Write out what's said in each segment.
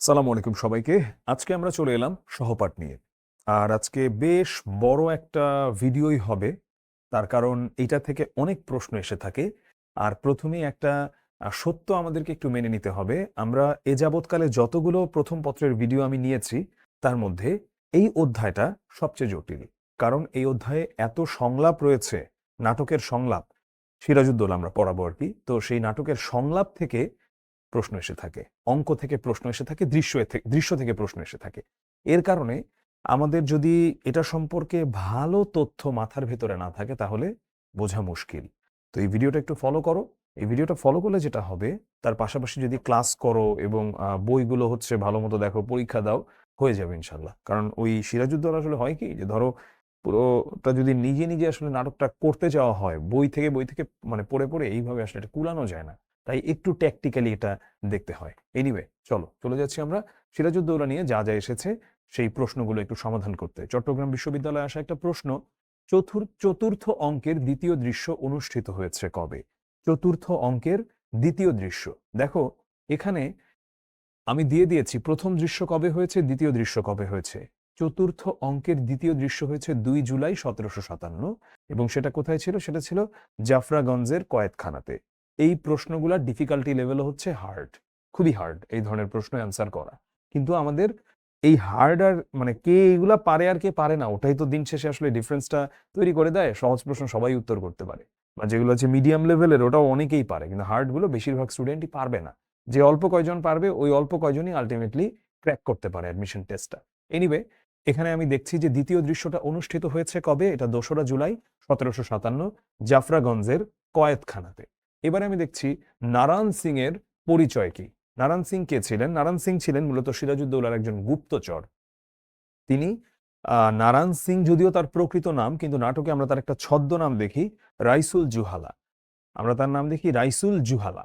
আসসালামু আলাইকুম সবাইকে। আজকে আমরা চলে এলাম সহপাঠ নিয়ে। আর আজকে বেশ বড় একটা ভিডিওই হবে। তার কারণ এইটা থেকে অনেক প্রশ্ন এসে থাকে। আর প্রথমেই একটা সত্য আমাদেরকে একটু মেনে নিতে হবে। আমরা এ যাবৎকালে যতগুলো প্রথম পত্রের ভিডিও আমি নিয়েছি, তার মধ্যে এই অধ্যায়টা সবচেয়ে জটিল। কারণ এই অধ্যায়ে এত সংলাপ রয়েছে, নাটকের সংলাপ। সিরাজউদ্দৌলা আমরা পড়াবো আর কি। তো সেই নাটকের সংলাপ থেকে প্রশ্ন এসে থাকে, অঙ্ক থেকে প্রশ্ন এসে থাকে, দৃশ্য থেকে প্রশ্ন এসে থাকে। এর কারণে আমাদের যদি এটা সম্পর্কে ভালো তথ্য মাথার ভেতরে না থাকে তাহলে বোঝা মুশকিল। তো এই ভিডিওটা একটু ফলো করো। এই ভিডিওটা ফলো করলে যেটা হবে, তার পাশাপাশি যদি ক্লাস করো এবং বইগুলো হচ্ছে ভালো মতো দেখো, পরীক্ষা দাও, হয়ে যাবে ইনশাল্লাহ। কারণ ওই সিরাজউদ্দৌলা আসলে হয় কি, যে ধরো পুরোটা যদি নিজে নিজে আসলে নাটকটা করতে যাওয়া হয়, বই থেকে মানে পড়ে পড়ে এইভাবে আসলে এটা কুলানো যায় না। তাই একটু ট্যাকটিক্যালি এটা দেখতে হয়। এনিওয়ে, চলে যাচ্ছি আমরা সিরাজউদ্দৌলা নিয়ে যা যা এসেছে সেই প্রশ্নগুলো একটু সমাধান করতে। চট্টগ্রাম বিশ্ববিদ্যালয়ে আসা একটা প্রশ্ন, চতুর্থ অঙ্কের দ্বিতীয় দৃশ্য অনুষ্ঠিত হয়েছে কবে? চতুর্থ অঙ্কের দ্বিতীয় দৃশ্য। দেখো, এখানে আমি দিয়ে দিয়েছি প্রথম দৃশ্য কবে হয়েছে, দ্বিতীয় দৃশ্য কবে হয়েছে। চতুর্থ অঙ্কের দ্বিতীয় দৃশ্য হয়েছে 2 জুলাই 1757, এবং সেটা কোথায় ছিল? সেটা ছিল জাফরাগঞ্জের কয়েতখানাতে। এই প্রশ্নগুলোর ডিফিকাল্টি লেভেল হচ্ছে হার্ড, খুবই হার্ড এই ধরনের প্রশ্ন অ্যান্সার করা। কিন্তু আমাদের এই হার্ড আর মানে কে এগুলা পারে আর কে পারে না, ওটাই তো দিন শেষে আসলে ডিফারেন্সটা তৈরি করে দেয়। সহজ প্রশ্ন সবাই উত্তর করতে পারে, বা যেগুলো হচ্ছে মিডিয়াম লেভেলের ওটাও অনেকেই পারে, কিন্তু হার্ডগুলো বেশিরভাগ স্টুডেন্টই পারবে না। যে অল্প কয়জন পারবে, ওই অল্প কয়জনই আলটিমেটলি ক্র্যাক করতে পারে অ্যাডমিশন টেস্টটা। এনিওয়ে, এখানে আমি দেখছি যে দ্বিতীয় দৃশ্যটা অনুষ্ঠিত হয়েছে কবে? এটা 2রা জুলাই 1757, জাফরাগঞ্জের কয়েতখানাতে। এবারে আমি দেখছি নারায়ণ সিং এর পরিচয় কি। নারায়ণ সিং কে ছিলেন? নারায়ণ সিং ছিলেন মূলত সিরাজউদ্দৌলার একজন গুপ্তচর। তিনি নারায়ণ সিং যদিও তার প্রকৃত নাম, কিন্তু নাটকে আমরা তার একটা ছদ্মনাম দেখি, রাইসুল জুহালা। আমরা তার নাম দেখি রাইসুল জুহালা।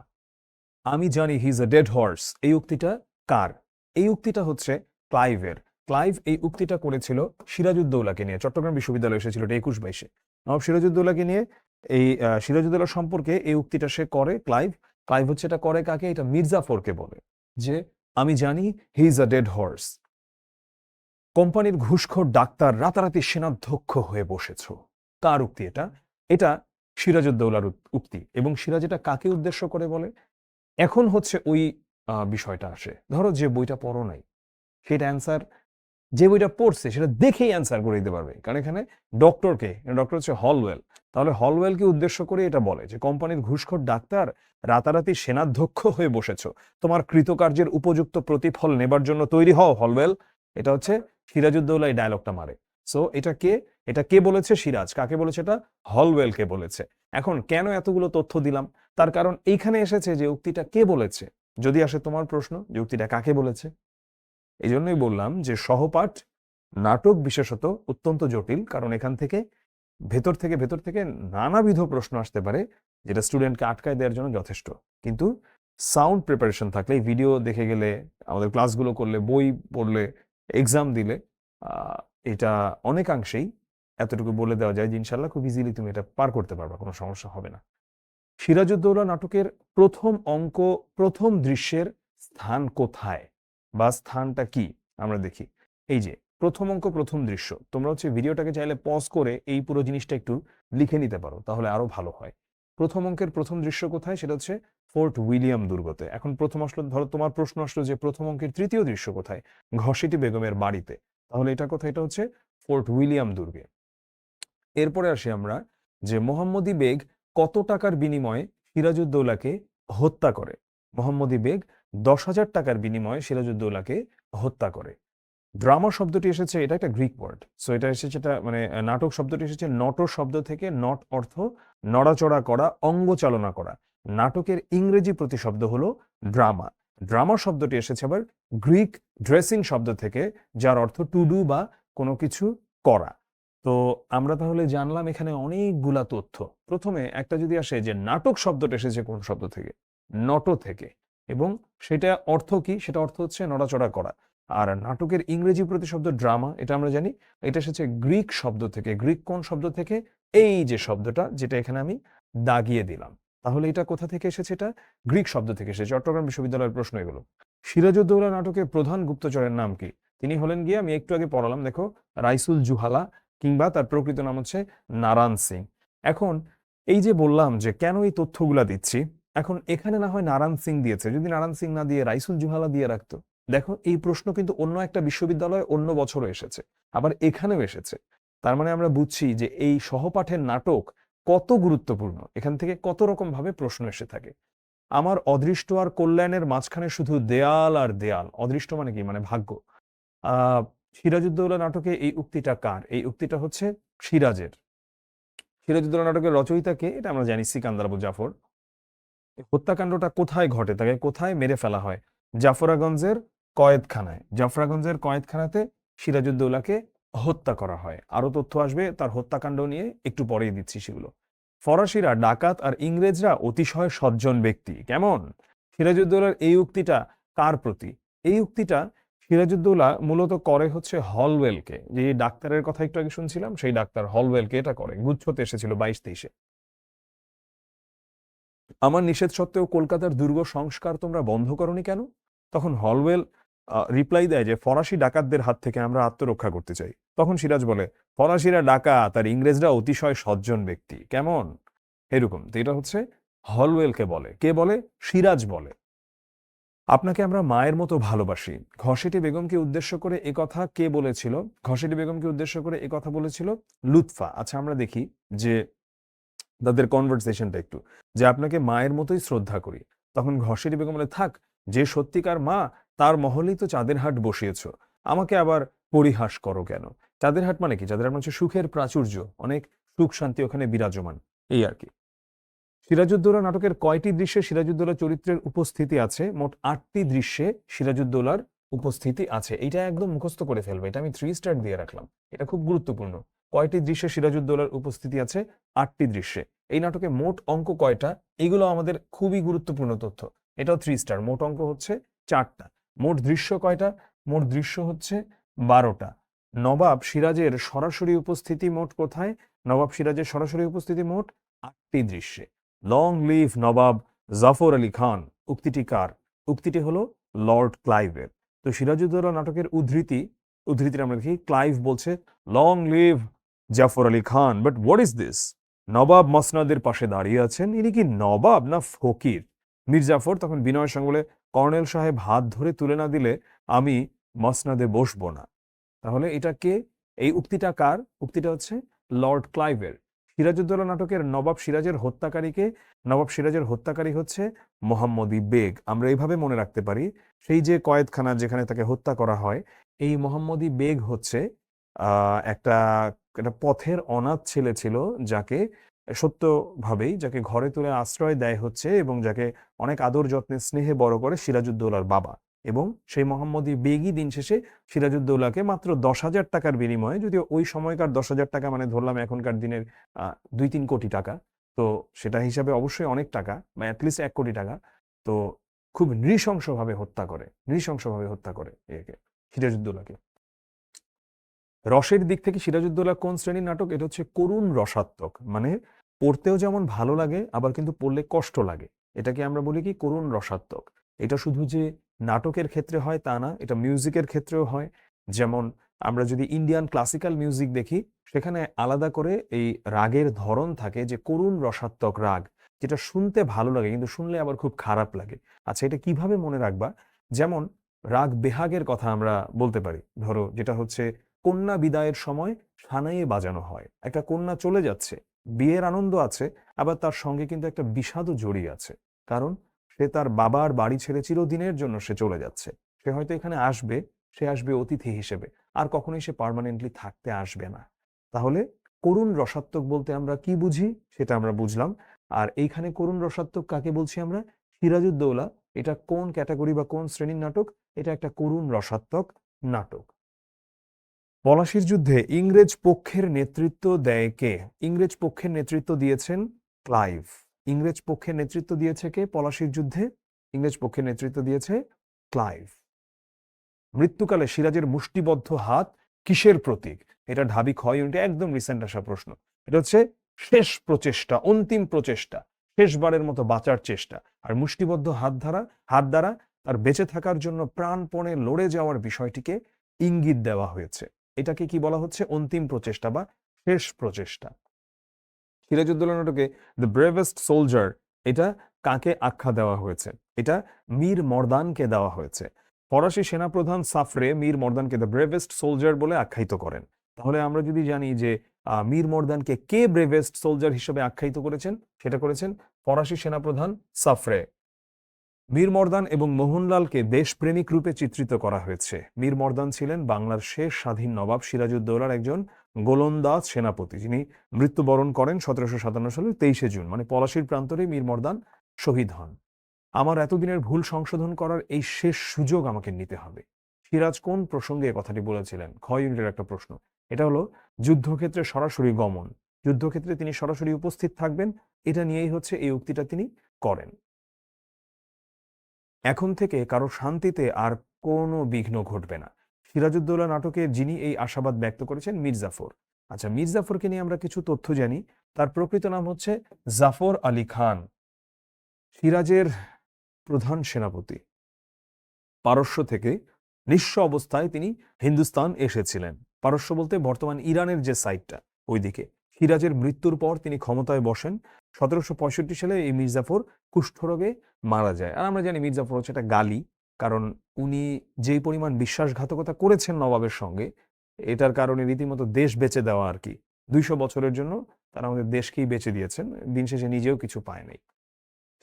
আমি জানি he is a dead horse, এই উক্তিটা কার? এই উক্তিটা হচ্ছে ক্লাইভের। ক্লাইভ এই উক্তিটা করেছিল সিরাজউদ্দৌলাকে নিয়ে। চট্টগ্রাম বিশ্ববিদ্যালয়ে এসেছিল এটা 21-22-এ। নবাব সিরাজউদ্দৌলাকে নিয়ে এই সিরাজউদ্দৌলা সম্পর্কে এই উক্তিটা সে করে ক্লাইভ। ক্লাইভ হচ্ছে এটা করে কাকে? এটা মির্জাফরকে বলে যে আমি জানি he is a dead horse. কোম্পানির ঘুষখোর ডাক্তার রাতারাতি সেনাধ্যক্ষ হয়ে বসেছ। কার উক্তি এটা? এটা সিরাজউদ্দৌলার উক্তি। এবং সিরাজ এটা কাকে উদ্দেশ্য করে বলে? এখন হচ্ছে ওই বিষয়টা আসে, ধরো যে বইটা পড়ো নাই, সেটা অ্যান্সার যে বইটা পড়ছে সেটা দেখেই অ্যান্সার করে দিতে পারবে। কারণ এখানে ডক্টরকে, ডক্টর হচ্ছে হলওয়েল। তাহলে হলওয়েলকে উদ্দেশ্য করে এটা বলে যে কোম্পানির ঘুষখোর ডাক্তার রাতারাতি সেনাধ্যক্ষ হয়ে বসেছো, তোমার কৃতকার্যের উপযুক্ত প্রতিফল নেবার জন্য তৈরি হও হলওয়েল। এটা হচ্ছে সিরাজউদ্দৌলা এই ডায়লগটা মারে। সো এটা কে বলেছে? সিরাজ। কাকে বলেছে? এটা হলওয়েলকে বলেছে। এখন কেন এতগুলো তথ্য দিলাম? তার কারণ এইখানে এসেছে যে উক্তিটা কে বলেছে। যদি আসে তোমার প্রশ্ন যে উক্তিটা কাকে বলেছে, এই জন্যই বললাম যে সহপাঠ নাটক বিশেষত অত্যন্ত জটিল। কারণ এখান থেকে ভেতর থেকে নানাবিধ প্রশ্ন আসতে পারে, যেটা স্টুডেন্টকে আটকায় দেওয়ার জন্য যথেষ্ট। কিন্তু সাউন্ড প্রিপারেশন থাকলে, ভিডিও দেখে গেলে, আমাদের ক্লাসগুলো করলে, বই পড়লে, এক্সাম দিলে, এটা অনেকাংশেই এতটুকু বলে দেওয়া যায় যে ইনশাল্লাহ খুব ইজিলি তুমি এটা পার করতে পারবা, কোনো সমস্যা হবে না। সিরাজউদ্দৌলা নাটকের প্রথম অঙ্ক, প্রথম দৃশ্যের স্থান কোথায় বা স্থানটা কি আমরা দেখি। এই যে প্রথম অঙ্ক, প্রথম দৃশ্য, তোমরা হচ্ছে ভিডিওটাকে চাইলে পজ করে এই পুরো জিনিসটা একটু লিখে নিতে পারো, তাহলে আরো ভালো হয়। প্রথম অঙ্কের প্রথম দৃশ্য কোথায়? সেটা হচ্ছে ফোর্ট উইলিয়াম দুর্গতে। এখন প্রথম আসলো, ধরো তোমার প্রশ্ন আসলো যে প্রথম অঙ্কের তৃতীয় দৃশ্য কোথায়? ঘসেটি বেগমের বাড়িতে। তাহলে এটা কোথায়? এটা হচ্ছে ফোর্ট উইলিয়াম দুর্গে। এরপরে আসি আমরা যে মোহাম্মদী বেগ কত টাকার বিনিময়ে সিরাজউদ্দৌলাকে হত্যা করে? মোহাম্মদী বেগ 10,000 টাকার বিনিময়ে সিরাজউদ্দৌলাকে হত্যা করে। ড্রামা শব্দটি এসেছে, এটা একটা গ্রিক ওয়ার্ড। সো এটা এসেছে, এটা মানে নাটক শব্দটি এসেছে নট শব্দ থেকে। নট অর্থ নড়াচড়া করা, অঙ্গ চালনা করা। নাটকের ইংরেজি প্রতিশব্দ হলো ড্রামা। ড্রামা শব্দটি এসেছে আবার গ্রিক ড্রেসিং শব্দ থেকে, যার অর্থ টু ডু বা কোনো কিছু করা। তো আমরা তাহলে জানলাম এখানে অনেকগুলা তথ্য। প্রথমে একটা যদি আসে যে নাটক শব্দটা এসেছে কোন শব্দ থেকে? নট থেকে। এবং সেটা অর্থ কি? সেটা অর্থ হচ্ছে নড়াচড়া করা। আর নাটকের ইংরেজি প্রতিশব্দ ড্রামা, এটা আমরা জানি এটা এসেছে গ্রিক শব্দ থেকে। গ্রিক কোন শব্দ থেকে? এই যে শব্দটা, যেটা এখানে আমি দাগিয়ে দিলাম। তাহলে এটা কোথা থেকে এসেছে? এটা গ্রিক শব্দ থেকে এসেছে। চট্টগ্রাম বিশ্ববিদ্যালয়ের প্রশ্ন এগুলো। সিরাজউদ্দৌলা নাটকের প্রধান গুপ্তচরের নাম কি? তিনি হলেন গিয়ে, আমি একটু আগে পড়ালাম দেখো, রাইসুল জুহালা, কিংবা তার প্রকৃত নাম হচ্ছে নারায়ণ সিং। এখন এই যে বললাম যে কেন এই তথ্যগুলা দিচ্ছি, এখন এখানে না হয় নারায়ণ সিং দিয়েছে, যদি নারায়ণ সিং না দিয়ে রাইসুল জুহালা দিয়ে রাখতো। দেখো এই প্রশ্ন কিন্তু অন্য একটা বিশ্ববিদ্যালয়ে অন্য বছরও এসেছে, আবার এখানেও এসেছে। তার মানে আমরা বুঝছি যে এই সহপাঠের নাটক কত গুরুত্বপূর্ণ, এখান থেকে কত রকম ভাবে প্রশ্ন এসে থাকে। আমার অদৃষ্ট আর কল্যাণের মাঝখানে শুধু দেয়াল আর দেয়াল। অদৃষ্ট মানে কি? মানে ভাগ্য। আহ সিরাজউদ্দৌলা নাটকে এই উক্তিটা কার? এই উক্তিটা হচ্ছে সিরাজের। সিরাজউদ্দৌলা নাটকের রচয়িতা কে? এটা আমরা জানি, সিকান্দার আবু জাফর। হত্যাকাণ্ডটা কোথায় ঘটে, তাকে কোথায় মেরে ফেলা হয়? জাফরাগঞ্জের কয়েদখানায়। জাফরাগঞ্জের কয়েদখানাতে সিরাজউদ্দৌলাকে হত্যা করা হয়। আরো তথ্য আসবে তার হত্যাকাণ্ড নিয়ে, একটু পরেই দিচ্ছি সেগুলো। ফরাসিরা ডাকাত আর ইংরেজরা অতিশয় সজ্জন ব্যক্তি, কেমন? সিরাজউদ্দৌলার এই উক্তিটা কার প্রতি? এই উক্তিটা সিরাজউদ্দৌলা মূলত করে হচ্ছে হলওয়েলকে, যে ডাক্তারের কথা একটু আগে শুনছিলাম, সেই ডাক্তার হলওয়েলকে এটা করে। গুচ্ছতে এসেছিল 22-23-এ। আমার নিষেধ সত্ত্বেও কলকাতার দুর্গ সংস্কার তোমরা বন্ধ করনি কেন? তখন হলওয়েল রিপ্লাই দেয় যে ফরাসি ডাকাতদের হাত থেকে আমরা আত্মরক্ষা করতে চাই। তখন সিরাজ বলে, ফরাসিরা ডাকাত আর ইংরেজরা অতিশয় সজ্জন ব্যক্তি, কেমন? এরকম। তো এটা হচ্ছে হলওয়েলকে বলে। কে বলে? সিরাজ বলে। আপনাকে আমরা মায়ের মতো ভালোবাসি, ঘসেটি বেগমকে উদ্দেশ্য করে এ কথা কে বলেছিল? ঘসেটি বেগমকে উদ্দেশ্য করে এ কথা বলেছিল লুৎফা। আচ্ছা, আমরা দেখি যে তাদের কনভারসেশনটা একটু, যে আপনাকে মায়ের মতোই শ্রদ্ধা করি। তখন ঘসেরি বেগম বলে, থাক, যে সত্যিকার মা তার মহলেই তো চাঁদের হাট বসিয়েছ, আমাকে আবার পরিহাস করো কেন? চাঁদের হাট মানে কি? চাঁদের হাট মানে হচ্ছে সুখের প্রাচুর্য, অনেক সুখ শান্তি ওখানে বিরাজমান, এই আর কি। সিরাজউদ্দৌলা নাটকের কয়টি দৃশ্যে সিরাজউদ্দৌলা চরিত্রের উপস্থিতি আছে? মোট 8টি দৃশ্যে সিরাজউদ্দৌলার উপস্থিতি আছে। এটা একদম মুখস্থ করে ফেলবে, এটা আমি 3 স্টার দিয়ে রাখলাম, এটা খুব গুরুত্বপূর্ণ। কয়টি দৃশ্যে সিরাজউদ্দৌলার উপস্থিতি আছে? 8টি দৃশ্যে। এই নাটকে মোট অঙ্ক কয়টা? এগুলো আমাদের খুবই গুরুত্বপূর্ণ তথ্য। এটাও 3 স্টার। মোট অঙ্ক হচ্ছে 4টা। মোট দৃশ্য কয়টা? মোট দৃশ্য হচ্ছে 12টা। নবাব সিরাজের সরাসরি উপস্থিতি মোট কোথায়? নবাব সিরাজের সরাসরি উপস্থিতি মোট 8টি দৃশ্যে। লং লিভ নবাব জাফর আলী খান উক্তিটি কার? উক্তিটি হলো লর্ড ক্লাইভের। তো সিরাজউদ্দৌলা নাটকের উদ্ধৃতির আমরা দেখি, ক্লাইভ বলছে long live Jafar Ali Khan, but what is this? Nawab মসনদের পাশে দাঁড়িয়ে আছেন, ইনি কি নবাব না ফকির? মীর জাফর তখন বিনয়ের সঙ্গে বলে, কর্নেল সাহেব হাত ধরে তুলে না দিলে আমি মসনদে বসবো না। তাহলে এটা কে? এই উক্তিটা কার? উক্তিটা হচ্ছে লর্ড ক্লাইভের। সিরাজউদ্দৌলা নাটকের নবাব সিরাজের হত্যাকারীকে? নবাব সিরাজের হত্যাকারী হচ্ছে মোহাম্মদী বেগ। আমরা এইভাবে মনে রাখতে পারি, সেই যে কয়েদখানা যেখানে তাকে হত্যা করা হয়, এই মোহাম্মদী বেগ হচ্ছে একটা একটা পথের অনাথ ছেলে ছিল, যাকে সত্যভাবেই যাকে ঘরে তুলে আশ্রয় দেয় হচ্ছে, এবং যাকে অনেক আদর যত্নে স্নেহে বড় করে সিরাজউদ্দৌলার বাবা। এবং সেই মোহাম্মদী বেগই দিন শেষে সিরাজউদ্দৌলাকে মাত্র 10,000 টাকার বিনিময়ে, যদিও ওই সময়কার 10,000 টাকা মানে ধরলাম এখনকার দিনের 2-3 কোটি টাকা, তো সেটা হিসাবে অবশ্যই অনেক টাকা, বা অ্যাটলিস্ট 1 কোটি টাকা। তো খুব নৃশংসভাবে হত্যা করে একে, সিরাজউদ্দৌলাকে। রসের দিক থেকে সিরাজউদ্দৌলা কোন শ্রেণীর নাটক? এটা হচ্ছে করুণ রসাত্মক, মানে পড়তেও যেমন ভালো লাগে, আবার কিন্তু পড়লে কষ্ট লাগে। এটাকে আমরা বলি কি? করুণ রসাত্মক। এটা শুধু যে নাটকের ক্ষেত্রে হয় তা না, এটা মিউজিকের ক্ষেত্রেও হয়। যেমন আমরা যদি ইন্ডিয়ান ক্লাসিক্যাল মিউজিক দেখি, সেখানে আলাদা করে এই রাগের ধরন থাকে, যে করুণ রসাত্মক রাগ, যেটা শুনতে ভালো লাগে কিন্তু শুনলে আবার খুব খারাপ লাগে। আচ্ছা, এটা কিভাবে মনে রাখবা? যেমন রাগ বেহাগের কথা আমরা বলতে পারি। ধরো, যেটা হচ্ছে কন্যা বিদায়ের সময় সানাইয়ে বাজানো হয়। একটা কন্যা চলে যাচ্ছে, বিয়ের আনন্দ আছে, আবার তার সঙ্গে কিন্তু একটা বিষাদও জড়িয়ে আছে। কারণ সে তার বাবার বাড়ি ছেড়ে চিরদিনের জন্য সে চলে যাচ্ছে। সে হয়তো এখানে আসবে, সে আসবে অতিথি হিসেবে, আর কখনোই সে পার্মানেন্টলি থাকতে আসবে না। তাহলে করুণ রসাত্মক বলতে আমরা কি বুঝি সেটা আমরা বুঝলাম। আর এইখানে করুণ রসাত্মক কাকে বলছি আমরা? সিরাজউদ্দৌলা। এটা কোন ক্যাটাগরি বা কোন শ্রেণীর নাটক? এটা একটা করুণ রসাত্মক নাটক। পলাশীর যুদ্ধে ইংরেজ পক্ষের নেতৃত্ব দেয় কে? ইংরেজ পক্ষের নেতৃত্ব দিয়েছেন ক্লাইভ। ইংরেজ পক্ষের নেতৃত্ব দিয়েছে কে পলাশীর যুদ্ধে? ইংরেজ পক্ষের নেতৃত্ব দিয়েছে ক্লাইভ। মৃত্যুকালে সিরাজের মুষ্টিবদ্ধ হাত কিসের প্রতীক? এটা ঢাবি ক্ষয় ইউনিটে একদম রিসেন্ট আসা প্রশ্ন। এটা হচ্ছে শেষ প্রচেষ্টা, অন্তিম প্রচেষ্টা। শেষবারের মতো বাঁচার চেষ্টা, আর মুষ্টিবদ্ধ হাত দ্বারা তার বেঁচে থাকার জন্য প্রাণপণে লড়ে যাওয়ার বিষয়টিকে ইঙ্গিত দেওয়া হয়েছে। এটাকে কি বলা হচ্ছে? অন্তিম প্রচেষ্টা বা শেষ প্রচেষ্টা। সিরাজউদ্দৌলা নাটকে দ্য ব্রেভেস্ট সোলজার, এটা কাকে আখ্যা দেওয়া হয়েছে? এটা মীর মর্দানকে দেওয়া হয়েছে। ফরাসি সেনাপ্রধান সাফরে মীর মর্দানকে দ্য ব্রেভেস্ট সোলজার বলে আখ্যায়িত করেন। তাহলে আমরা যদি জানি যে মীর মর্দানকে কে ব্রেভেস্ট সোলজার হিসেবে আখ্যায়িত করেছেন, সেটা করেছেন ফরাসি সেনাপ্রধান সাফরে। মীর মর্দান এবং মোহনলালকে দেশপ্রেমিক রূপে চিত্রিত করা হয়েছে। মীর মর্দান ছিলেন বাংলার শেষ স্বাধীন নবাব সিরাজউদ্দৌলার একজন গোলন্দাজ সেনাপতি, যিনি মৃত্যুবরণ করেন 1757 সালের 23শে জুন, মানে পলাশীর প্রান্তরে মীর মর্দান শহীদ হন। আমার এতদিনের ভুল সংশোধন করার এই শেষ সুযোগ আমাকে নিতে হবে। সিরাজ কোন প্রসঙ্গে এ কথাটি বলেছিলেন? খ ইউনিটের একটা প্রশ্ন। এটা হলো যুদ্ধক্ষেত্রে সরাসরি গমন, যুদ্ধক্ষেত্রে তিনি সরাসরি উপস্থিত থাকবেন, এটা নিয়েই হচ্ছে এই উক্তিটা তিনি করেন। এখন থেকে কারো শান্তিতে আর কোনো বিঘ্ন ঘটবে না। সিরাজউদ্দৌলা নাটকে যিনি এই আশাবাদ ব্যক্ত করেছেন মীর জাফর। আচ্ছা, মীর জাফরকে নিয়ে আমরা কিছু তথ্য জানি। তার প্রকৃত নাম হচ্ছে জাফর আলী খান। সিরাজের প্রধান সেনাপতি। পারস্য থেকে নিঃস্ব অবস্থায় তিনি হিন্দুস্তান এসেছিলেন। পারস্য বলতে বর্তমান ইরানের যে সাইডটা, ওইদিকে। সিরাজের মৃত্যুর পর তিনি ক্ষমতায় বসেন। 1765 সালে এই মীর জাফর কুষ্ঠরোগে মারা যায়। আর আমরা জানি মীর জাফর হচ্ছে একটা গালি, কারণ উনি যেই পরিমাণ বিশ্বাসঘাতকতা করেছেন নবাবের সঙ্গে, এটার কারণে রীতিমতো দেশ বেচে দেওয়া আর কি। 200 বছরের জন্য তারা আমাদের দেশকেই বেচে দিয়েছেন, দিন শেষে নিজেও কিছু পায় নাই।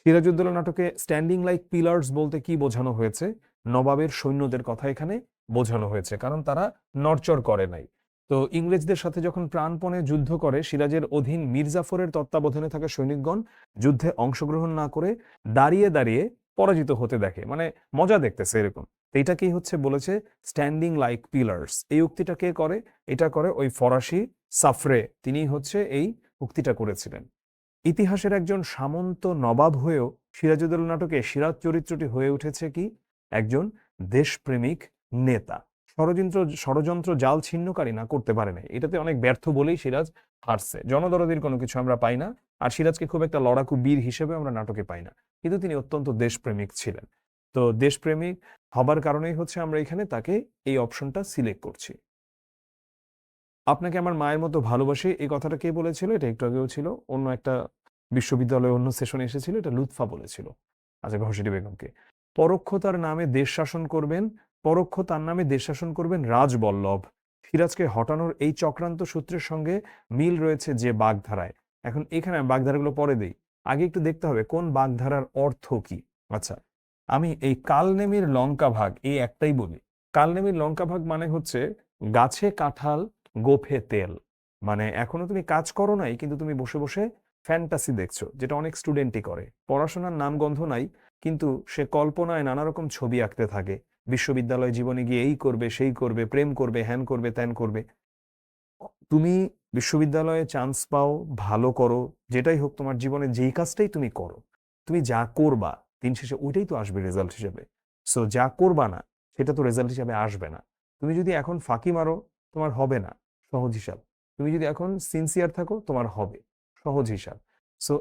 সিরাজউদ্দৌলা নাটকে স্ট্যান্ডিং লাইক পিলার্স বলতে কি বোঝানো হয়েছে? নবাবের সৈন্যদের কথা এখানে বোঝানো হয়েছে, কারণ তারা নড়চড় করে নাই। তো ইংরেজদের সাথে যখন প্রাণপণে যুদ্ধ করে, সিরাজের অধীন মীর জাফরের তত্ত্বাবধানে থাকা সৈনিকগণ যুদ্ধে অংশগ্রহণ না করে দাঁড়িয়ে দাঁড়িয়ে পরাজিত হতে দেখে, মানে মজা দেখতেছে এরকম। এইটাকেই হচ্ছে বলেছে স্ট্যান্ডিং লাইক পিলার্স। এই উক্তিটা কে করে? এটা করে ওই ফরাসি সাফরে, তিনি হচ্ছে এই উক্তিটা করেছিলেন। ইতিহাসের একজন সামন্ত নবাব হয়েও সিরাজউদ্দৌলা নাটকে সিরাজ চরিত্রটি হয়ে উঠেছে কি? একজন দেশপ্রেমিক নেতা। ষড়যন্ত্র জাল ছিন্নকারী না করতে পারে নাই, এটাতে অনেক ব্যর্থ বলেই সিরাজ হারছে। জনদরদির কোনো কিছু আমরা পাই না, আর সিরাজকে খুব একটা লড়াকু বীর হিসেবে আমরা নাটকে পাই না, কিন্তু তিনি অত্যন্ত দেশপ্রেমিক ছিলেন। তো দেশপ্রেমিক হবার কারণেই হচ্ছে আমরা এখানে তাকে এই অপশনটা সিলেক্ট করছি। আপনাকে আমার মায়ের মতো ভালোবাসি, এই কথাটা কে বলেছিল? এটা একটু আগেও ছিল, অন্য একটা বিশ্ববিদ্যালয়ে অন্য সেশনে এসেছিল, এটা লুৎফা বলেছিল। আচ্ছা, ঘসেটি বেগমকে। পরোক্ষ তার নামে দেশ শাসন করবেন, পরোক্ষ তার নামে দেশ শাসন করবেন রাজবল্লভ। সিরাজকে হটানোর এই চক্রান্ত সূত্রের সঙ্গে মিল রয়েছে যে বাগধারায়। এখন এখানে বাগধারাগুলো পরে দেই, আগে একটু দেখতে হবে কোন বাগধারার অর্থ কি। আচ্ছা, আমি এই কালনেমির লঙ্কা ভাগ এই একটাই বলি। কালনেমির লঙ্কা ভাগ মানে হচ্ছে গাছে কাঁঠাল গোফে তেল। মানে এখনো তুমি কাজ করো নাই, কিন্তু তুমি বসে বসে ফ্যান্টাসি দেখছো, যেটা অনেক স্টুডেন্টই করে। পড়াশোনার নামগন্ধ নাই, কিন্তু সে কল্পনায় নানা রকম ছবি আঁকতে থাকে। বিশ্ববিদ্যালয় জীবনে গিয়ে এই করবে, সেই করবে, প্রেম করবে, হ্যান করবে, ত্যান করবে। তুমি বিশ্ববিদ্যালয়ে চান্স পাও, ভালো করো, যেটাই হোক তোমার জীবনে যেই কাজটাই তুমি করো, তুমি যা করবা দিন শেষে ওইটাই তো আসবে রেজাল্ট হিসেবে। সো যা করবা না সেটা তো রেজাল্ট হিসেবে আসবে না। তুমি যদি এখন ফাঁকি মারো, তোমার হবে না, সহজ হিসাব। তুমি যদি এখন সিনসিয়ার থাকো, তোমার হবে, সহজ হিসাব। সো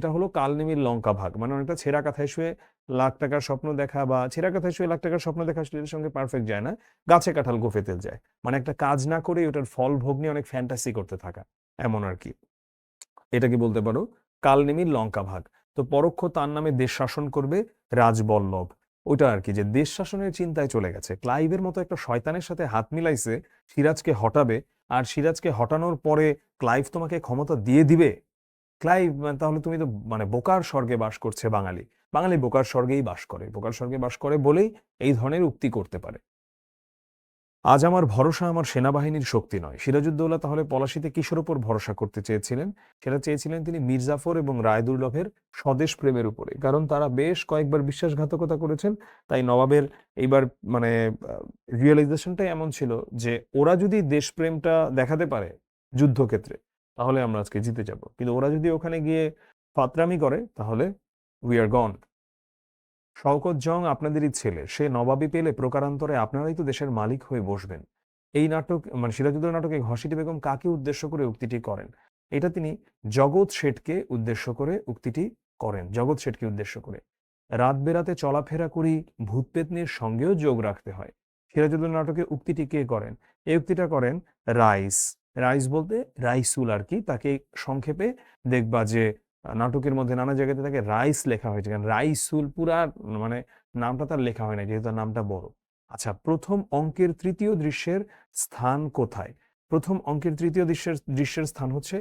এটা হলো কালনেমির লঙ্কা ভাগ, মানে অনেকটা ছেঁড়া কাঁথায় শুয়ে লাখ টাকার স্বপ্ন দেখা, বা ছেঁড়া কাঁথায় শুয়ে লাখ টাকার স্বপ্ন দেখা এর সঙ্গে পারফেক্ট যায় না। গাছে কাঁঠাল গোফে তেল যায়, মানে একটা কাজ না করে ওটার ফল ভোগ নিয়ে অনেক ফ্যান্টাসি করতে থাকা, এমন আর কি। এটাকে বলতে পারো কালনেমির লঙ্কা ভাগ। তো পরোক্ষ তার নামে দেশ শাসন করবে রাজবল্লভ, ওইটা আর কি, যে দেশ শাসনের চিন্তায় চলে গেছে। ক্লাইভের মতো একটা শয়তানের সাথে হাত মিলাইছে, সিরাজকে হটাবে। আর সিরাজকে হটানোর পরে ক্লাইভ তোমাকে ক্ষমতা দিয়ে দিবে। ক্লাইভ তাহলে তুমি তো মানে বোকার স্বর্গে বাস করছে বাঙালি। বাঙালি বোকার স্বর্গেই বাস করে, বোকার স্বর্গে বাস করে বলেই এই ধরনের উক্তি করতে পারে। আজ আমার ভরসা আমার সেনাবাহিনীর শক্তি নয়। সিরাজউদ্দৌলা তাহলে পলাশীতে কিসের উপর ভরসা করতে চেয়েছিলেন? সেটা চেয়েছিলেন তিনি মীর জাফর এবং রায়দুর্লভের স্বদেশ প্রেমের উপরে, কারণ তারা বেশ কয়েকবার বিশ্বাসঘাতকতা করেছেন। তাই নবাবের এইবার মানে রিয়েলাইজেশনটাই এমন ছিল যে ওরা যদি দেশপ্রেমটা দেখাতে পারে যুদ্ধক্ষেত্রে, তাহলে আমরা আজকে জিতে যাব, কিন্তু ওরা যদি ওখানে গিয়ে ফাতরামি করে, তাহলে উই আর গন। শওকত জং আপনাদেরই ছেলে, সে নবাবী পেলে প্রকারান্তরে আপনারাই তো দেশের মালিক হয়ে বসবেন। এই নাটক মানে সিরাজউদ্দৌলা নাটকে ঘসেটি বেগম কাকে উদ্দেশ্য করে উক্তিটি করেন? এটা তিনি জগৎ শেঠকে উদ্দেশ্য করে উক্তিটি করেন, জগৎ শেঠকে উদ্দেশ্য করে। রাত বেরাতে চলাফেরা করি, ভূত পেতনির সঙ্গেও যোগ রাখতে হয়। সিরাজুদ্দৌলা নাটকে উক্তিটি কে করেন? এই উক্তিটা করেন রাইস। রাইস বলতে রাইসুল আর কি, তাকে সংক্ষেপে দেখবা যে নাটকের মধ্যে নানা জায়গাতে তাকে রাইস লেখা হয়েছে, কারণ রাইসুল পুরা মানে নামটা তার লেখা হয় না, যেহেতু তার নামটা বড়। আচ্ছা, প্রথম অঙ্কের তৃতীয় দৃশ্যের স্থান কোথায়? প্রথম অঙ্কের তৃতীয় দৃশ্যের স্থান হচ্ছে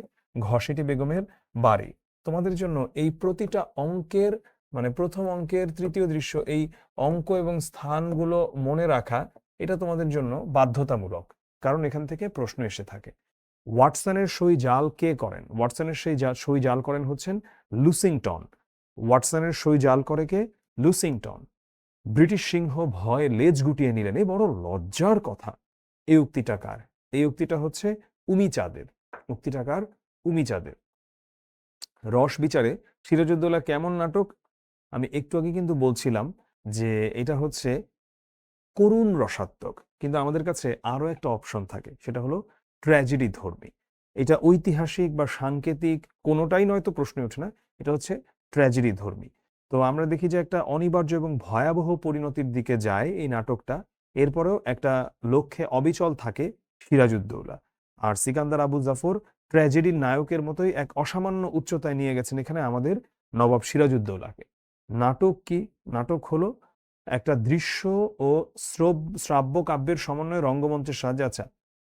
ঘসেটি বেগমের বাড়ি। তোমাদের জন্য এই প্রতিটা অঙ্কের মানে প্রথম অঙ্কের তৃতীয় দৃশ্য, এই অঙ্ক এবং স্থানগুলো মনে রাখা এটা তোমাদের জন্য বাধ্যতামূলক, কারণ এখান থেকে প্রশ্ন এসে থাকে। ওয়াটসনের সই জাল কে করেন? ওয়াটসনের সই জাল করেন হচ্ছেন লুসিংটন। ওয়াটসনের সই জাল করে কে? লুসিংটন। ব্রিটিশ সিংহ ভয়ে লেজ গুটিয়ে নিলেন, এই বড় লজ্জার কথা। এই উক্তিটা কার? এই উক্তিটা হচ্ছে উমিচাঁদের। উক্তিটা কার? উমিচাঁদের। রস বিচারে সিরাজউদ্দৌলা কেমন নাটক? আমি একটু আগে কিন্তু বলছিলাম যে এটা হচ্ছে করুণ রসাত্মক, কিন্তু আমাদের কাছে আরো একটা অপশন থাকে, সেটা হলো ট্র্যাজেডি ধর্মী। এটা ঐতিহাসিক বা সাংকেতিক কোনোটাই নয়তো প্রশ্ন ওঠে না, এটা হচ্ছে ট্র্যাজেডি ধর্মী। তো আমরা দেখি যে একটা অনিবার্য এবং ভয়াবহ পরিণতির দিকে যায় এই নাটকটা, এরপরেও একটা লক্ষ্যে অবিচল থাকে সিরাজউদ্দৌলা। আর সিকান্দার আবু জাফর ট্র্যাজেডির নায়কের মতোই এক অসামান্য উচ্চতায় নিয়ে গেছেন এখানে আমাদের নবাব সিরাজউদ্দৌলাকে। নাটক কি? নাটক হলো একটা দৃশ্য ও শ্রাব্য কাব্যের সমন্বয়ে রঙ্গমঞ্চের সাহায্যে। আচ্ছা,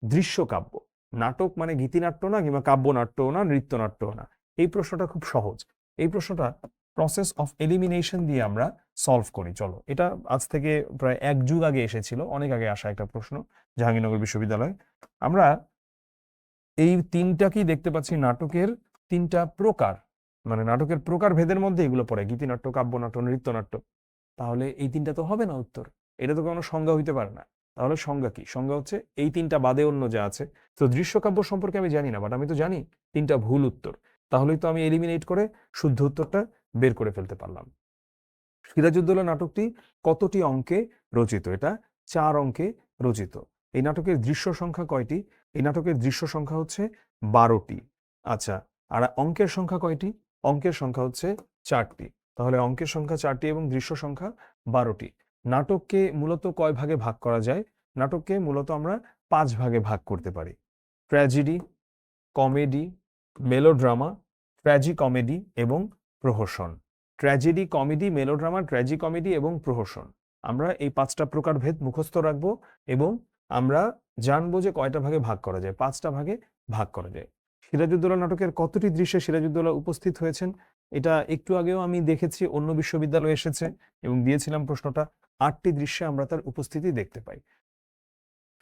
দৃশ্য কাব্য, নাটক মানে গীতিনাট্য না, কিংবা কাব্যনাট্যও না, নৃত্যনাট্যও না। এই প্রশ্নটা খুব সহজ। এই প্রশ্নটা প্রসেস অফ এলিমিনেশন দিয়ে আমরা সলভ করি। চলো, এটা আজ থেকে প্রায় 1 যুগ আগে এসেছিল, অনেক আগে আসা একটা প্রশ্ন জাহাঙ্গীরনগর বিশ্ববিদ্যালয়। আমরা এই তিনটাকেই দেখতে পাচ্ছি নাটকের 3টা প্রকার, মানে নাটকের প্রকার ভেদের মধ্যে এগুলো পড়ে, গীতিনাট্য, কাব্যনাট্য, নৃত্যনাট্য। তাহলে এই 3টা তো হবে না উত্তর, এটা তো কোনো সংজ্ঞা হইতে পারে না। তাহলে সংজ্ঞা কি? সংজ্ঞা হচ্ছে এই 3টা বাদে অন্য যা আছে। তো দৃশ্যকাব্য সম্পর্কে আমি জানি না, বাট আমি তো জানি 3টা ভুল উত্তর। তাহলেই তো আমি এলিমিনেট করে শুদ্ধ উত্তরটা বের করে ফেলতে পারলাম। সিরাজউদ্দৌলা নাটকটি কতটি অঙ্কে রচিত? এটা 4 অঙ্কে রচিত। এই নাটকের দৃশ্য সংখ্যা কয়টি? এই নাটকের দৃশ্য সংখ্যা হচ্ছে 12টি। আচ্ছা, আর অঙ্কের সংখ্যা কয়টি? অঙ্কের সংখ্যা হচ্ছে 4টি। তাহলে অঙ্কের সংখ্যা 4টি এবং দৃশ্য সংখ্যা 12টি। নাটককে মূলত কয় ভাগে ভাগ করা যায়? নাটককে মূলত আমরা 5 ভাগে ভাগ করতে পারি। ট্র্যাজেডি, কমেডি, মেলোড্রামা, ট্র্যাজিকমেডি এবং প্রহসন। ট্র্যাজেডি, কমেডি, মেলোড্রামা, ট্র্যাজিকমেডি এবং প্রহসন। আমরা এই 5টা প্রকারভেদ মুখস্থ রাখবো এবং আমরা জানবো যে কয়টা ভাগে ভাগ করা যায়। 5টা ভাগে ভাগ করা যায়। সিরাজউদ্দৌলা নাটকের কতটি দৃশ্যে সিরাজউদ্দৌলা উপস্থিত হয়েছেন? এটা একটু আগেও আমি দেখেছি, অন্য বিশ্ববিদ্যালয়ে এসেছে এবং দিয়েছিলাম প্রশ্নটা। 8টি দৃশ্যে আমরা তার উপস্থিতি দেখতে পাই।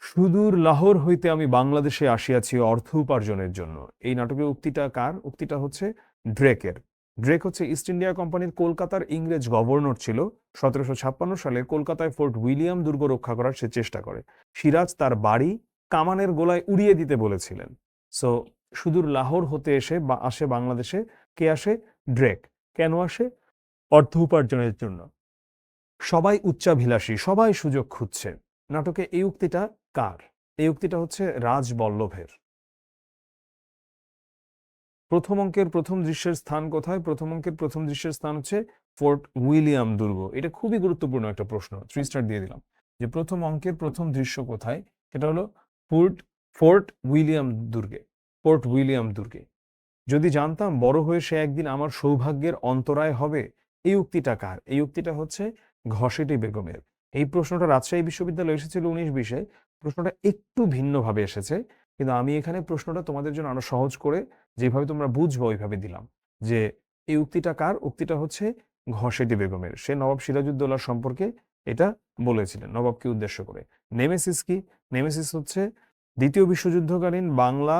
সুদূর লাহোর হইতে আমি বাংলাদেশে আসিয়াছি অর্থ উপার্জনের জন্য। এই নাটকের উক্তিটা কার? উক্তিটা হচ্ছে ড্রেকের। ড্রেক হচ্ছে ইস্ট ইন্ডিয়া কোম্পানির কলকাতার ইংরেজ গভর্নর ছিল। 1756 সালে কলকাতায় ফোর্ট উইলিয়াম দুর্গ রক্ষা করার সে চেষ্টা করে। সিরাজ তার বাড়ি কামানের গোলায় উড়িয়ে দিতে বলেছিলেন। সো সুদূর লাহোর হতে আসে বাংলাদেশে। কে আসে? ড্রেক। কেন আসে? অর্থ উপার্জনের জন্য। সবাই উচ্চাভিলাষী, সবাই সুযোগ খুঁজছে। নাটকে এই উক্তিটা কার? এই উক্তিটা হচ্ছে রাজবল্লভের। প্রথম অঙ্কের প্রথম দৃশ্যের স্থান কোথায়? প্রথম অঙ্কের প্রথম দৃশ্যের স্থান হচ্ছে ফোর্ট উইলিয়াম দুর্গ। এটা খুবই গুরুত্বপূর্ণ একটা প্রশ্ন, 3 স্টার দিয়ে দিলাম। যে প্রথম অঙ্কের প্রথম দৃশ্য কোথায়? এটা হলো ফোর্ট উইলিয়াম দুর্গে। ফোর্ট উইলিয়াম দুর্গে। যদি জানতাম বড় হয়ে সে একদিন আমার সৌভাগ্যের অন্তরায় হবে। এই উক্তিটা কার? এই উক্তিটা হচ্ছে ঘসেটি বেগমের। এই প্রশ্নটা রাজশাহী বিশ্ববিদ্যালয়ে এসেছিল 19-20-এ। প্রশ্নটা একটু ভিন্নভাবে এসেছে, কিন্তু আমি এখানে প্রশ্নটা তোমাদের জন্য আরো সহজ করে যেভাবে তোমরা বুঝবো ওইভাবে দিলাম। যে এই উক্তিটা কার? উক্তিটা হচ্ছে ঘসেটি বেগমের। সে নবাব সিরাজউদ্দৌলার সম্পর্কে এটা বলেছিলেন নবাবকে উদ্দেশ্য করে। নেমেসিস কি? নেমেসিস হচ্ছে দ্বিতীয় বিশ্বযুদ্ধকালীন বাংলা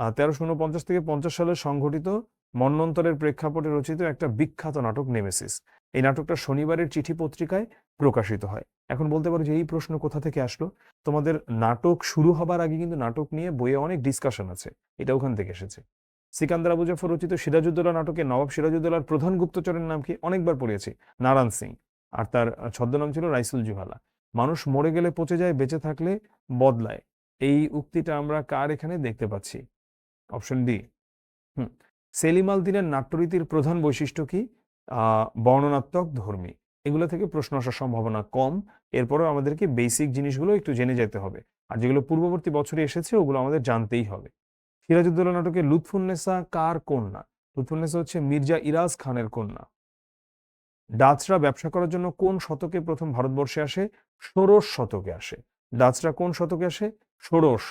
1349 থেকে 50 সালে সংঘটিত মন্বন্তরের প্রেক্ষাপটে রচিত একটা বিখ্যাত নাটক নেমেসিস। এই নাটকটা শনিবারের চিঠি পত্রিকায় প্রকাশিত হয়। এখন বলতে পারো যে এই প্রশ্ন কোথা থেকে আসলো? তোমাদের নাটক শুরু হবার আগে কিন্তু নাটক নিয়ে বইয়ে অনেক ডিসকাশন আছে, এটা ওখান থেকে এসেছে। সিকান্দার আবু জাফর রচিত সিরাজউদ্দৌলা নাটকে নবাব সিরাজউদ্দৌলার প্রধান গুপ্তচরের নাম কি? অনেকবার পড়িয়েছি, নারায়ণ সিং। আর তার ছদ্মনাম ছিল রাইসুল জুহালা। মানুষ মরে গেলে পচে যায়, বেঁচে থাকলে বদলায়। এই উক্তিটা আমরা কার এখানে দেখতে পাচ্ছি? অপশন ডি, হুম সেলিম আল দিনের নাট্যরীতির প্রধান বৈশিষ্ট্য কি? বর্ণনাত্মক, ধর্মী। এগুলো থেকে প্রশ্ন আসার সম্ভাবনা কম। এরপরেও আমাদেরকে বেসিক জিনিসগুলো একটু জেনে যেতে হবে, আর যেগুলো পূর্ববর্তী বছরে এসেছে ওগুলো আমাদের জানতেই হবে। সিরাজউদ্দৌলা নাটকে লুৎফুন্নেসা কার কন্যা? লুৎফুন্নেসা হচ্ছে মির্জা ইরাজ খানের কন্যা। ডাচরা ব্যবসা করার জন্য কোন শতকে প্রথম ভারতবর্ষে আসে? ষোড়শ শতকে আসে। ডাচরা কোন শতকে আসে? ষোড়শ।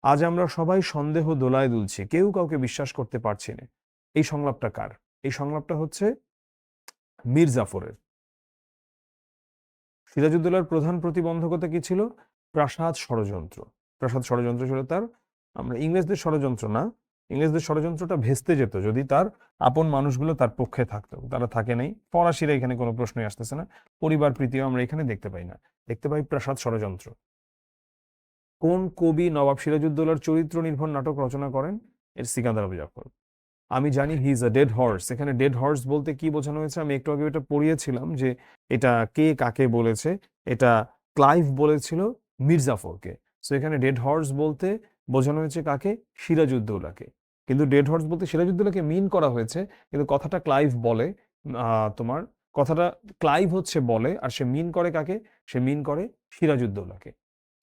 আজ আমরা সবাই সন্দেহ দোলায় দুলছি, কেউ কাউকে বিশ্বাস করতে পারছি না। এই সংলাপটা কার? এই সংলাপটা হচ্ছে মীর জাফরের। সিরাজউদ্দৌলার প্রধান প্রতিবন্ধকতা কি ছিল? প্রাসাদ ষড়যন্ত্র। প্রাসাদ ষড়যন্ত্র ছিল তার, আমরা ইংরেজদের ষড়যন্ত্র না, ইংরেজদের ষড়যন্ত্রটা ভেস্তে যেত যদি তার আপন মানুষগুলো তার পক্ষে থাকতো, তারা থাকে নাই। ফরাসিরা এখানে কোনো প্রশ্নই আসতেছে না, পরিবার প্রীতিও আমরা এখানে দেখতে পাই না, দেখতে পাই প্রাসাদ ষড়যন্ত্র। কোন কবি নবাব সিরাজউদ্দৌলার চরিত্র নির্ভর নাটক রচনা করেন? এর সিকান্দার আবু জাফর। আমি জানি he is a dead horse, এখানে ডেড হর্স বলতে কি বোঝানো হয়েছে আমি একটু আগে এটা পড়িয়েছিলাম যে এটা কে কাকে বলেছে। এটা ক্লাইভ বলেছিল মির্জাফরকে। সো এখানে ডেড হর্স বলতে বোঝানো হয়েছে কাকে? সিরাজউদ্দৌলাকে। কিন্তু ডেড হর্স বলতে সিরাজউদ্দৌলাকে মিন করা হয়েছে, কিন্তু কথাটা ক্লাইভ বলে। তোমার কথাটা ক্লাইভ হচ্ছে বলে, আর সে মিন করে কাকে? সে মিন করে সিরাজউদ্দৌলাকে।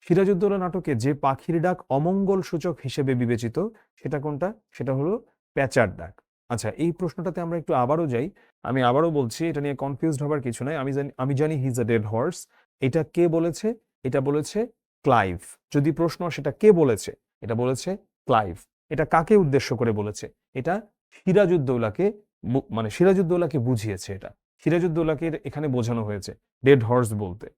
সিরাজউদ্দৌলা নাটকে যে পাখির ডাক অমঙ্গল সূচক হিসেবে বিবেচিত সেটা কোনটা? সেটা হলো প্যাঁচার ডাক। আচ্ছা, এই প্রশ্নটাতে আমরা একটু আবারও যাই। আমি আবারও বলছি, এটা নিয়ে কনফিউজড হবার কিছু নাই। আমি জানি he is a dead horse. এটা কে বলেছে? এটা বলেছে ক্লাইভ। যদি প্রশ্ন সেটা কে বলেছে, এটা বলেছে ক্লাইভ। এটা কাকে উদ্দেশ্য করে বলেছে? এটা সিরাজউদ্দৌলাকে, মানে সিরাজউদ্দৌলাকে বুঝিয়েছে। এটা সিরাজউদ্দৌলাকে এখানে বোঝানো হয়েছে ডেড হর্স বলতে।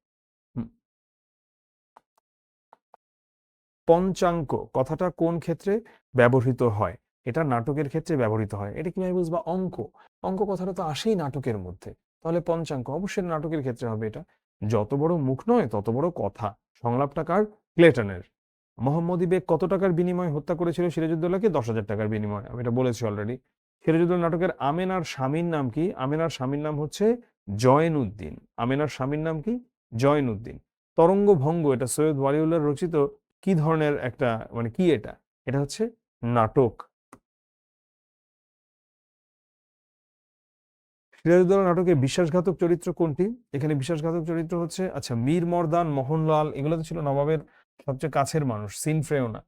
পঞ্চাঙ্ক কথাটা কোন ক্ষেত্রে ব্যবহৃত হয়? এটা নাটকের ক্ষেত্রে ব্যবহৃত হয়। এটা কিভাবে বুঝবা? অঙ্ক, অঙ্ক কথাটা তো আসেই নাটকের মধ্যে, তাহলে পঞ্চাঙ্ক অবশ্যই নাটকের ক্ষেত্রে হবে। এটা যত বড় মুখ নয় তত বড় কথা। সংলাপটা কার? প্লেটনের। মোহাম্মদী বেগ কত টাকার বিনিময়ে হত্যা করেছিল সিরাজউদ্দৌলাকে? 10,000 টাকার বিনিময়ে। আমি এটা বলেছি অলরেডি। সিরাজউদ্দৌলা নাটকের আমেনার স্বামীর নাম কি? আমেনার স্বামীর নাম হচ্ছে জয়নুদ্দিন। আমেনার স্বামীর নাম কি? জয়নুদ্দিন। তরঙ্গ ভঙ্গ এটা সৈয়দ ওয়ালিউল্লাহ রচিত কি ধরনের একটা, মানে কি এটা? এটা হচ্ছে নাটক। সিরাজউদ্দৌলা নাটকে বিশ্বাসঘাতক চরিত্র কোনটি? এখানে বিশ্বাসঘাতক চরিত্র হচ্ছে, আচ্ছা, মীর মর্দান, মোহনলাল, এগুলো তো ছিল নবাবের সবচেয়ে কাছের মানুষ, সিনফ্রেও না।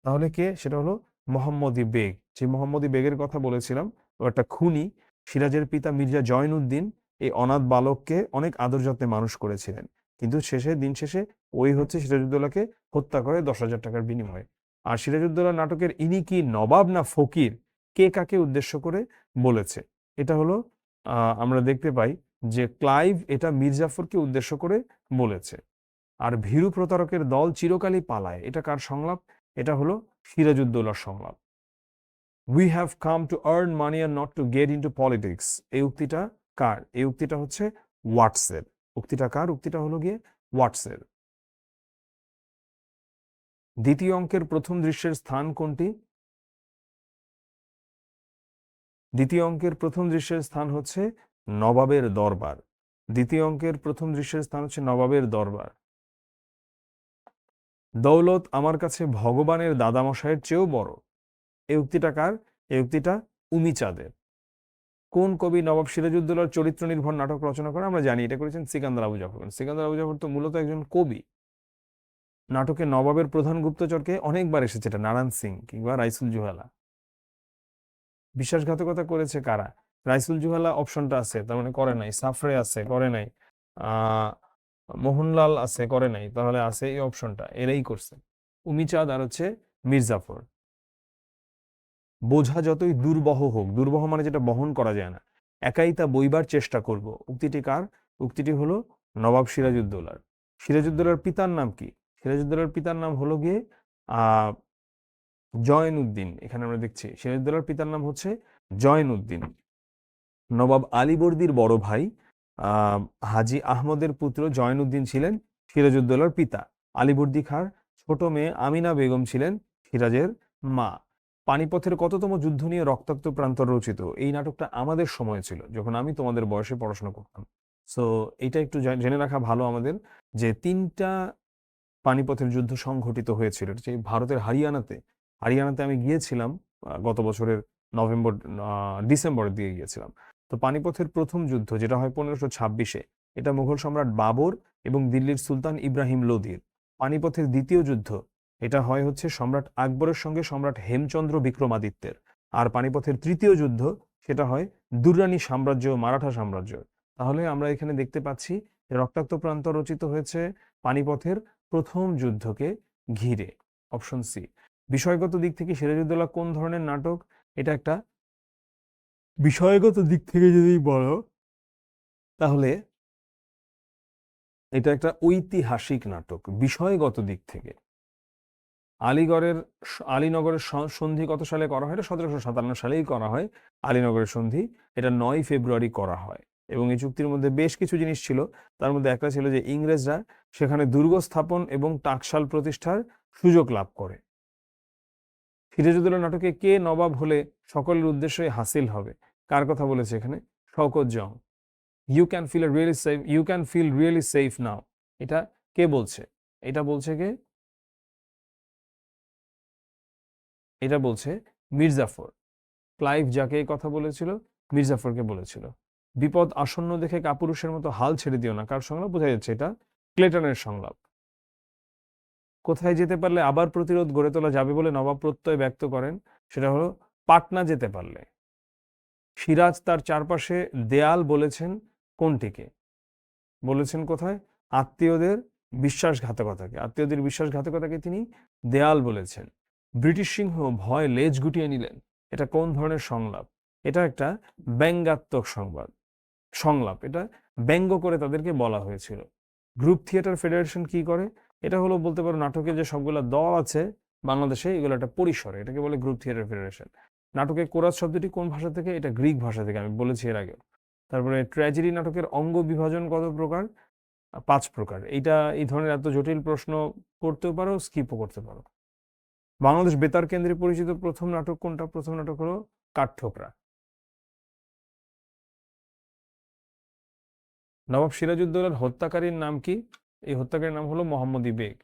তাহলে কে? সেটা হলো মোহাম্মদী বেগ। যে মোহাম্মদী বেগের কথা বলেছিলাম, ও একটা খুনি। সিরাজের পিতা মির্জা জয়নুদ্দিন এই অনাথ বালককে অনেক আদর যত্নে মানুষ করেছিলেন, কিন্তু দিন শেষে ওই হচ্ছে সিরাজউদ্দৌলাকে হত্যা করে 10,000 টাকার বিনিময়ে। আর সিরাজউদ্দৌলা নাটকের ইনি কি নবাব না ফকির, কে কাকে উদ্দেশ্য করে বলেছে? এটা হলো আমরা দেখতে পাই যে ক্লাইভ এটা মীর জাফরকে উদ্দেশ্য করে বলেছে। আর ভীরু প্রতারকের দল চিরকালই পালায়, এটা কার সংলাপ? এটা হলো সিরাজউদ্দৌলার সংলাপ। We have come to earn money আর not to get into politics, এই উক্তিটা কার? এই উক্তিটা হচ্ছে ওয়াটসের। উক্তিটা কার? উক্তিটা হলো গিয়ে ওয়াটসের। দ্বিতীয় অঙ্কের প্রথম দৃশ্যের স্থান কোনটি? দ্বিতীয় অঙ্কের প্রথম দৃশ্যের স্থান হচ্ছে নবাবের দরবার। দ্বিতীয় অঙ্কের প্রথম দৃশ্যের স্থান হচ্ছে নবাবের দরবার। দৌলত আমার কাছে ভগবানের দাদামশাইয়ের চেয়েও বড়, এই উক্তিটা কার? এই উক্তিটা উমিচাঁদের। কোন কবি নবাব সিরাজউদ্দৌলার চরিত্র নির্ভর নাটক রচনা করেন? আমরা জানি এটা করেছেন সিকান্দার আবু জাফর। সিকান্দার আবু জাফর তো মূলত একজন কবি। নাটকে নবাবের প্রধান গুপ্তচরকে অনেকবার এসেছে, এটা নারায়ণ সিং কিংবা রাইসুল জুহালা। বিশ্বাসঘাতকতা করেছে কারা? রাইসুল জুহালা অপশনটা আছে, তার মানে করে নাই। সাফরে আছে, করে নাই। আহ মোহনলাল আছে, করে নাই। তাহলে আছে এই অপশনটা, এরাই করছে, উমিচাঁদ আর হচ্ছে মির্জাফর। বোঝা যতই দুর্বহ হোক, দুর্বহ মানে যেটা বহন করা যায় না, একাই তা বইবার চেষ্টা করব, উক্তিটি কার? উক্তিটি হলো নবাব সিরাজউদ্দৌলার। সিরাজউদ্দৌলার পিতার নাম কি? সিরাজউদ্দৌলার পিতার নাম হলো গিয়ে আহ জয়নুদ্দিন। এখানে আমরা দেখছি সিরাজউদ্দৌলার পিতার নাম হচ্ছে জয়নুদ্দিন। নবাব আলীবর্দীর বড় ভাই হাজী আহমদের পুত্র জয়নুদ্দিন ছিলেন সিরাজউদ্দৌলার পিতা। আলীবর্দী খাঁর ছোট মেয়ে আমিনা বেগম ছিলেন সিরাজের মা। পানিপথের কততম যুদ্ধ নিয়ে রক্তাক্ত প্রান্তর রচিত? এই নাটকটা আমাদের সময় ছিল, যখন আমি তোমাদের বয়সে পড়াশোনা করতাম। সো এটা একটু জেনে রাখা ভালো আমাদের, যে 3টা পানিপথের যুদ্ধ সংঘটিত হয়েছিল। এটা হচ্ছে ভারতের হারিয়ানাতে। হারিয়ানাতে আমি গিয়েছিলাম গত বছরের নভেম্বর ডিসেম্বরে দিয়ে গিয়েছিলাম। তো পানিপথের প্রথম যুদ্ধ যেটা হয় 1526-এ, এটা মুঘল সম্রাট বাবর এবং দিল্লির সুলতান ইব্রাহিম লোদির। পানিপথের দ্বিতীয় যুদ্ধ এটা হয় হচ্ছে সম্রাট আকবরের সঙ্গে সম্রাট হেমচন্দ্র বিক্রমাদিত্যের। আর পানিপথের তৃতীয় যুদ্ধ সেটা হয় দুররানি সাম্রাজ্য মারাঠা সাম্রাজ্য। তাহলে আমরা এখানে দেখতে পাচ্ছি যে রক্তাক্ত প্রান্ত রচিত হয়েছে পানিপথের প্রথম যুদ্ধকে ঘিরে। Option C. বিষয়গত দিক থেকে সিরাজউদ্দৌলা কোন ধরনের নাটক? এটা একটা বিষয়গত দিক থেকে যদি বলো তাহলে এটা একটা ঐতিহাসিক নাটক। বিষয়গত দিক থেকে আলীনগরের সন্ধি কত সালে করা হয়? এটা 1757 সালেই করা হয় আলীনগরের সন্ধি। এটা 9 ফেব্রুয়ারি করা হয় এবং এই চুক্তির মধ্যে বেশ কিছু জিনিস ছিল। তার মধ্যে একটা ছিল যে ইংরেজরা সেখানে দুর্গ স্থাপন এবং টাকশাল প্রতিষ্ঠার সুযোগ লাভ করে। সিরাজউদ্দৌলা নাটকে কে নবাব হলে সকলের উদ্দেশ্যই হাসিল হবে? কার কথা বলেছে এখানে? Shaukat Jang. You can feel really safe now, এটা কে বলছে? এটা বলছে কে? এটা বলছে মির্জাফর। ক্লাইভ যাকে এই কথা বলেছিল? মির্জাফরকে বলেছিল। বিপদ আসন্ন দেখে কাপুরুষের মতো হাল ছেড়ে দিও না, কার সংলাপ? বোঝা যাচ্ছে এটা ক্লেটনের সংলাপ। কোথায় যেতে পারলে আবার প্রতিরোধ গড়ে তোলা যাবে বলে নবাব প্রত্যয় ব্যক্ত করেন? সেটা হলো পাটনা যেতে পারলে। সিরাজ তার চারপাশে দেয়াল বলেছেন কোনটিকে? বলেছেন কোথায়? আত্মীয়দের বিশ্বাসঘাতকতাকে। আত্মীয়দের বিশ্বাসঘাতকতাকে তিনি দেয়াল বলেছেন। ব্রিটিশ সিংহ ভয় লেজ গুটিয়ে নিলেন, এটা কোন ধরনের সংলাপ? এটা একটা ব্যঙ্গাত্মক সংলাপ। এটা ব্যঙ্গ করে তাদেরকে বলা হয়েছিল। গ্রুপ থিয়েটার ফেডারেশন কি করে? এটা হলো বলতে পারো নাটকের যে সবগুলো দল আছে বাংলাদেশে, এগুলো একটা পরিসরে, এটাকে বলে গ্রুপ থিয়েটার ফেডারেশন। নাটকে কোরাস শব্দটি কোন ভাষা থেকে? এটা গ্রিক ভাষা থেকে, আমি বলেছি এর আগে। তারপরে ট্র্যাজেডি নাটকের অঙ্গ বিভাজন কত প্রকার? 5 প্রকার। এই ধরনের এত জটিল প্রশ্ন করতেও পারো, স্কিপও করতে পারো। বাংলাদেশ বেতার কেন্দ্রে পরিচিত প্রথম নাটক কোনটা? প্রথম নাটক হলো কাঠঠোকরা। নবাব সিরাজউদ্দৌলার হত্যাকারীর নাম কি? এই হত্যাকারীর নাম হলো মোহাম্মদী বেগ।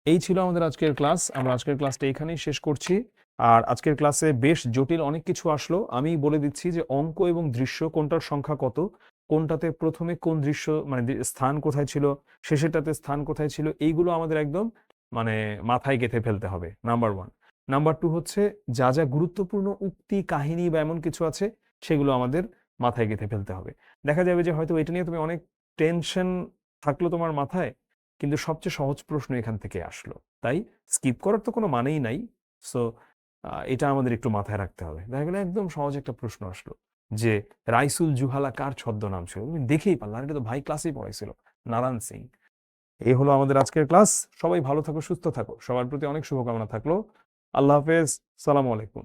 এই ছিল আমাদের আজকের ক্লাস। আমরা আজকের ক্লাসটা এখানেই শেষ করছি। আর আজকের ক্লাসে বেশ জটিল অনেক কিছু আসলো। আমি বলে দিচ্ছি যে অঙ্ক এবং দৃশ্য কোনটার সংখ্যা কত, কোনটাতে প্রথমে কোন দৃশ্য মানে স্থান কোথায় ছিল, শেষেরটাতে স্থান কোথায় ছিল, এইগুলো আমাদের একদম মানে মাথায় গেঁথে ফেলতে হবে, নাম্বার 1। নাম্বার 2 হচ্ছে যা যা গুরুত্বপূর্ণ উক্তি কাহিনী বা এমন কিছু আছে সেগুলো আমাদের মাথায় গেঁথে ফেলতে হবে। দেখা যাবে যে হয়তো এটা নিয়ে তুমি অনেক টেনশন থাকলো তোমার মাথায়, কিন্তু সবচেয়ে সহজ প্রশ্ন এখান থেকে আসলো, তাই স্কিপ করার তো কোনো মানেই নাই। সো এটা আমাদের একটু মাথায় রাখতে হবে। দেখা গেলো একদম সহজ একটা প্রশ্ন আসলো যে রাইসুল জুহালা কার ছদ্মনাম ছিল? তুমি দেখেই পারলা, এটা তো ভাই ক্লাসেই পড়াইছিল, নারায়ণ সিং। এই হলো আমাদের আজকের ক্লাস। সবাই ভালো থাকো, সুস্থ থাকো, সবার প্রতি অনেক শুভকামনা থাকলো। আল্লাহ হাফেজ, সালামু আলাইকুম।